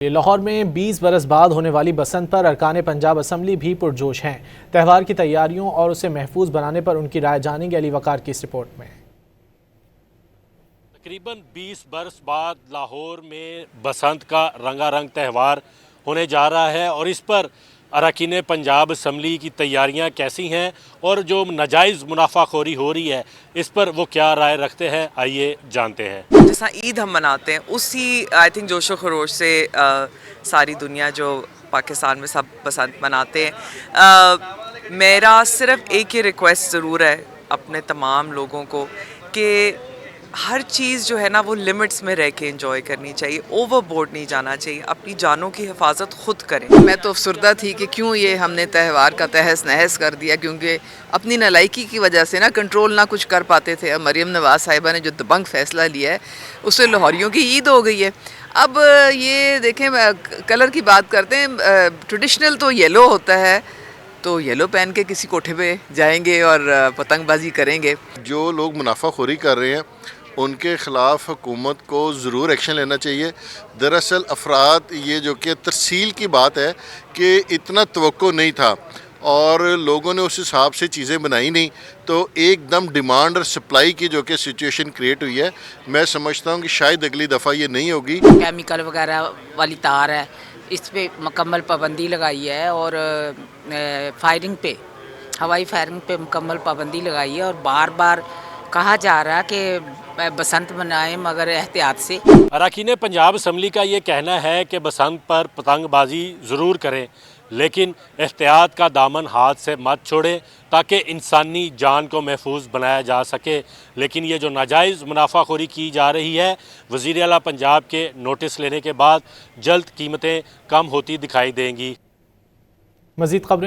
لاہور میں 20 برس بعد ہونے والی بسنت پر ارکان پنجاب اسمبلی بھی پرجوش ہیں۔ تہوار کی تیاریوں اور اسے محفوظ بنانے پر ان کی رائے جانیں گے علی وقار کی اس رپورٹ میں۔ تقریباً 20 برس بعد لاہور میں بسنت کا رنگا رنگ تہوار ہونے جا رہا ہے، اور اس پر اراکین پنجاب اسمبلی کی تیاریاں کیسی ہیں اور جو ناجائز منافع خوری ہو رہی ہے اس پر وہ کیا رائے رکھتے ہیں، آئیے جانتے ہیں۔ جیسا عید ہم مناتے ہیں اسی آئی تھنک جوش و خروش سے ساری دنیا جو پاکستان میں سب بسنت مناتے ہیں۔ میرا صرف ایک ہی ریکویسٹ ضرور ہے اپنے تمام لوگوں کو کہ ہر چیز جو ہے نا وہ لمٹس میں رہ کے انجوائے کرنی چاہیے، اوور بورڈ نہیں جانا چاہیے، اپنی جانوں کی حفاظت خود کریں۔ میں تو افسردہ تھی کہ کیوں یہ ہم نے تہوار کا تہس نہس کر دیا، کیونکہ اپنی نالائکی کی وجہ سے کنٹرول نہ کچھ کر پاتے تھے۔ مریم نواز صاحبہ نے جو دبنگ فیصلہ لیا ہے اس سے لاہوریوں کی عید ہو گئی ہے۔ اب یہ دیکھیں، کلر کی بات کرتے ہیں، ٹریڈیشنل تو یلو ہوتا ہے، تو یلو پہن کے کسی کوٹھے پہ جائیں گے اور پتنگ بازی کریں گے۔ جو لوگ منافع خوری کر رہے ہیں ان کے خلاف حکومت کو ضرور ایکشن لینا چاہیے۔ دراصل افراد یہ جو کہ ترسیل کی بات ہے کہ اتنا توقع نہیں تھا اور لوگوں نے اس حساب سے چیزیں بنائی نہیں، تو ایک دم ڈیمانڈ اور سپلائی کی جو کہ سچویشن کریٹ ہوئی ہے، میں سمجھتا ہوں کہ شاید اگلی دفعہ یہ نہیں ہوگی۔ کیمیکل وغیرہ والی تار ہے، اس پہ مکمل پابندی لگائی ہے، اور فائرنگ پہ، ہوائی فائرنگ پہ مکمل پابندی لگائی ہے، اور بار بار کہا جا رہا ہے کہ بسنت منائیں مگر احتیاط سے۔ اراکین پنجاب اسمبلی کا یہ کہنا ہے کہ بسنت پر پتنگ بازی ضرور کریں، لیکن احتیاط کا دامن ہاتھ سے مت چھوڑیں تاکہ انسانی جان کو محفوظ بنایا جا سکے۔ لیکن یہ جو ناجائز منافع خوری کی جا رہی ہے، وزیر اعلیٰ پنجاب کے نوٹس لینے کے بعد جلد قیمتیں کم ہوتی دکھائی دیں گی۔ مزید خبریں